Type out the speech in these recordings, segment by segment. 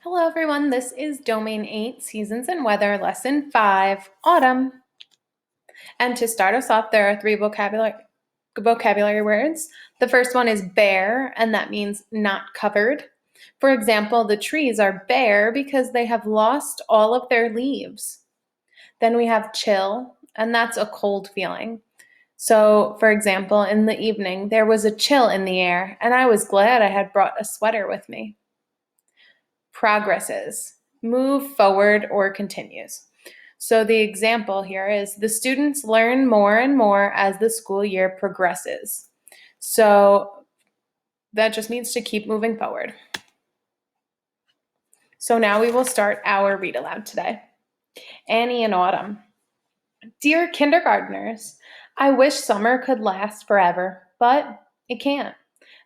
Hello everyone, this is Domain 8, Seasons and Weather, Lesson 5, Autumn. And to start us off, there are three vocabulary words. The first one is bare, and that means not covered. For example, the trees are bare because they have lost all of their leaves. Then we have chill, and that's a cold feeling. So, for example, in the evening, there was a chill in the air, and I was glad I had brought a sweater with me. Progresses, move forward or continues. So the example here is the students learn more and more as the school year progresses. So that just means to keep moving forward. So now we will start our read aloud today. Annie and Autumn. Dear kindergartners, I wish summer could last forever, but it can't.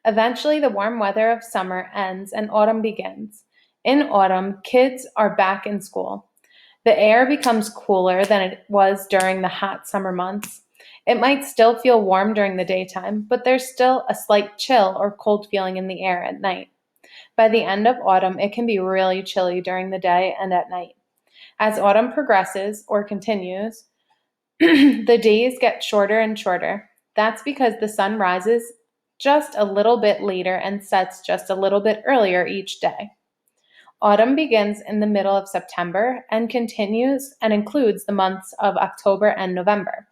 Eventually, the warm weather of summer ends and autumn begins. In autumn, kids are back in school. The air becomes cooler than it was during the hot summer months. It might still feel warm during the daytime, but there's still a slight chill or cold feeling in the air at night. By the end of autumn, it can be really chilly during the day and at night. As autumn progresses or continues, the days get shorter and shorter. That's because the sun rises just a little bit later and sets just a little bit earlier each day. Autumn begins in the middle of September and continues and includes the months of October and November.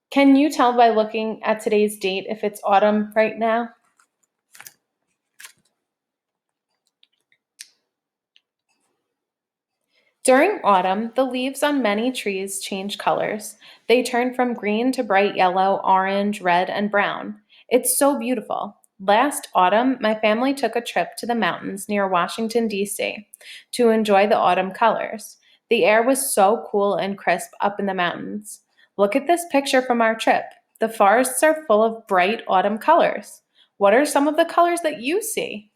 Can you tell by looking at today's date if it's autumn right now? During autumn, the leaves on many trees change colors. They turn from green to bright yellow, orange, red, and brown. It's so beautiful. Last autumn, my family took a trip to the mountains near Washington, D.C. to enjoy the autumn colors. The air was so cool and crisp up in the mountains. Look at this picture from our trip. The forests are full of bright autumn colors. What are some of the colors that you see?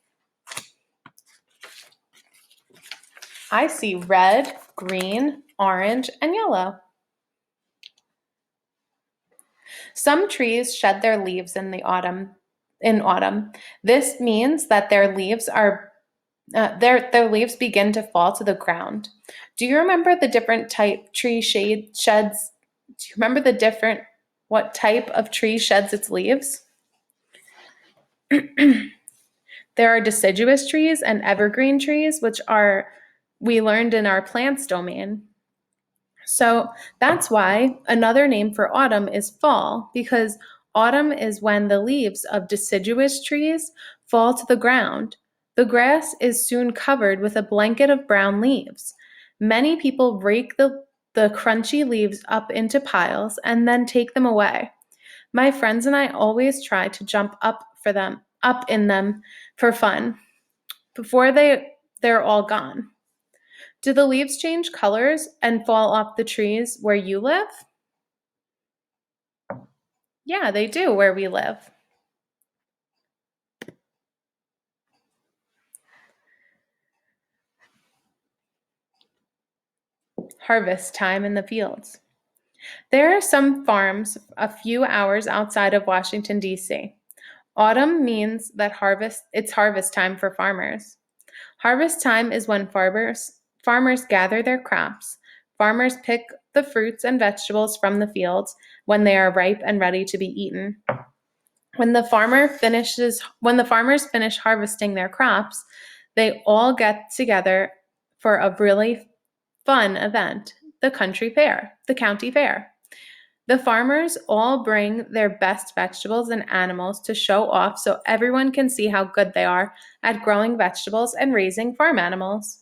I see red, green, orange, and yellow. Some trees shed their leaves in the autumn. In autumn, this means that their leaves begin to fall to the ground. Do you remember the different type tree shade sheds? Do you remember the different what type of tree sheds its leaves? There are deciduous trees and evergreen trees, which we learned in our plants domain. So that's why another name for autumn is fall, because autumn is when the leaves of deciduous trees fall to the ground. The grass is soon covered with a blanket of brown leaves. Many people rake the crunchy leaves up into piles and then take them away. My friends and I always try to jump up in them for fun before they're all gone. Do the leaves change colors and fall off the trees where you live? Yeah, they do where we live. Harvest time in the fields. There are some farms a few hours outside of Washington, D.C. Autumn means that it's harvest time for farmers. Harvest time is when farmers gather their crops. Farmers pick the fruits and vegetables from the fields when they are ripe and ready to be eaten. When the farmers finish harvesting their crops, they all get together for a really fun event, the county fair. The farmers all bring their best vegetables and animals to show off so everyone can see how good they are at growing vegetables and raising farm animals.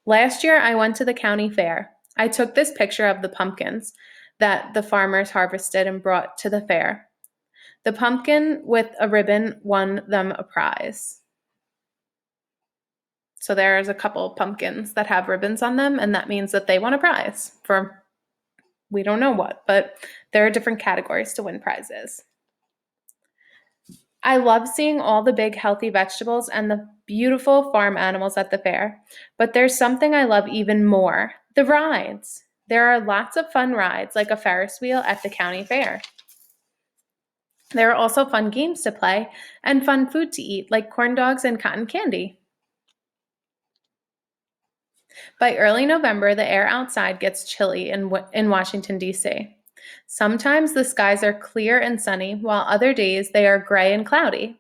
Last year, I went to the county fair. I took this picture of the pumpkins that the farmers harvested and brought to the fair. The pumpkin with a ribbon won them a prize. So there's a couple pumpkins that have ribbons on them, and that means that they won a prize for we don't know what, but there are different categories to win prizes. I love seeing all the big healthy vegetables and the beautiful farm animals at the fair, but there's something I love even more, the rides. There are lots of fun rides like a Ferris wheel at the county fair. There are also fun games to play and fun food to eat like corn dogs and cotton candy. By early November, the air outside gets chilly in Washington, D.C. Sometimes the skies are clear and sunny, while other days they are gray and cloudy.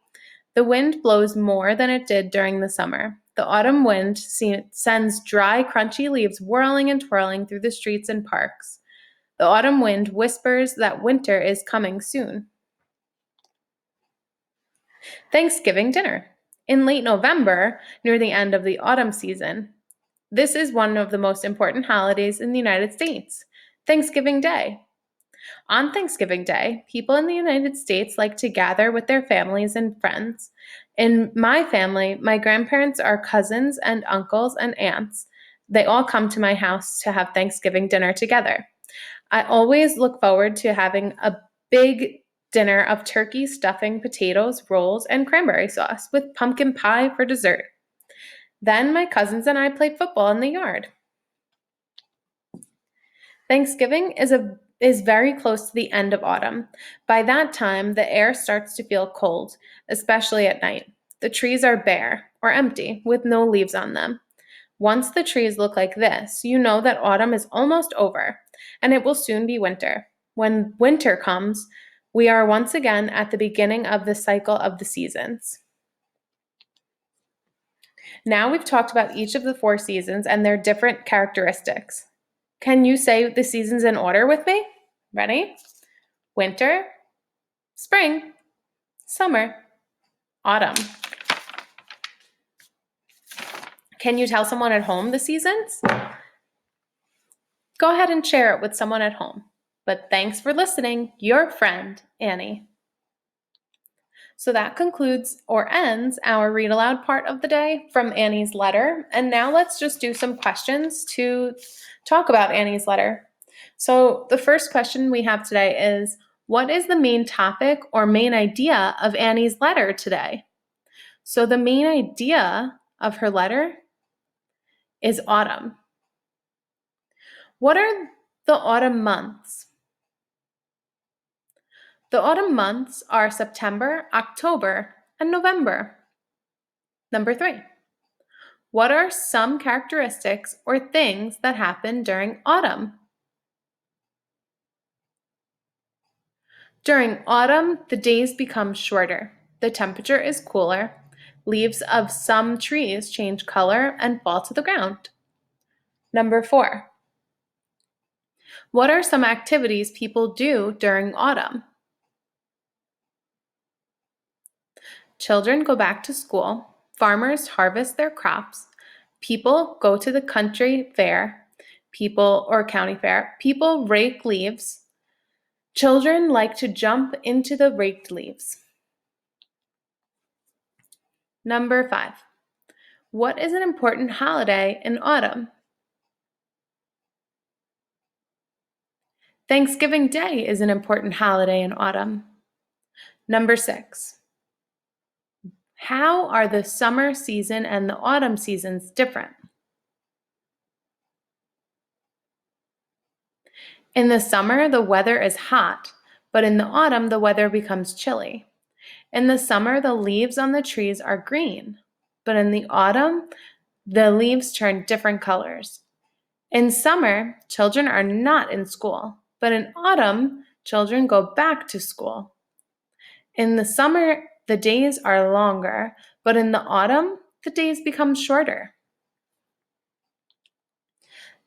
The wind blows more than it did during the summer. The autumn wind sends dry, crunchy leaves whirling and twirling through the streets and parks. The autumn wind whispers that winter is coming soon. Thanksgiving dinner. In late November, near the end of the autumn season, this is one of the most important holidays in the United States, Thanksgiving Day. On Thanksgiving Day, people in the United States like to gather with their families and friends. In my family, my grandparents are cousins and uncles and aunts. They all come to my house to have Thanksgiving dinner together. I always look forward to having a big dinner of turkey, stuffing, potatoes, rolls, and cranberry sauce with pumpkin pie for dessert. Then my cousins and I play football in the yard. Thanksgiving is very close to the end of autumn. By that time, the air starts to feel cold, especially at night. The trees are bare or empty with no leaves on them. Once the trees look like this, you know that autumn is almost over and it will soon be winter. When winter comes, we are once again at the beginning of the cycle of the seasons. Now we've talked about each of the 4 seasons and their different characteristics. Can you say the seasons in order with me? Ready? Winter, spring, summer, autumn. Can you tell someone at home the seasons? Go ahead and share it with someone at home. But thanks for listening. Your friend, Annie. So that concludes or ends our read aloud part of the day from Annie's letter. And now let's just do some questions to talk about Annie's letter. So the first question we have today is, what is the main topic or main idea of Annie's letter today? So the main idea of her letter is autumn. What are the autumn months? The autumn months are September, October, and November. Number 3. What are some characteristics or things that happen during autumn? During autumn, the days become shorter. The temperature is cooler. Leaves of some trees change color and fall to the ground. Number 4. What are some activities people do during autumn? Children go back to school. Farmers harvest their crops. People go to the country fair, county fair. People rake leaves. Children like to jump into the raked leaves. Number 5. What is an important holiday in autumn? Thanksgiving Day is an important holiday in autumn. Number 6. How are the summer season and the autumn seasons different? In the summer, the weather is hot, but in the autumn, the weather becomes chilly. In the summer, the leaves on the trees are green, but in the autumn, the leaves turn different colors. In summer, children are not in school, but in autumn, children go back to school. In the summer, the days are longer, but in the autumn, the days become shorter.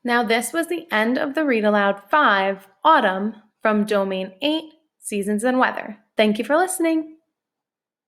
Now, this was the end of the Read Aloud 5, Autumn, from Domain 8, Seasons and Weather. Thank you for listening.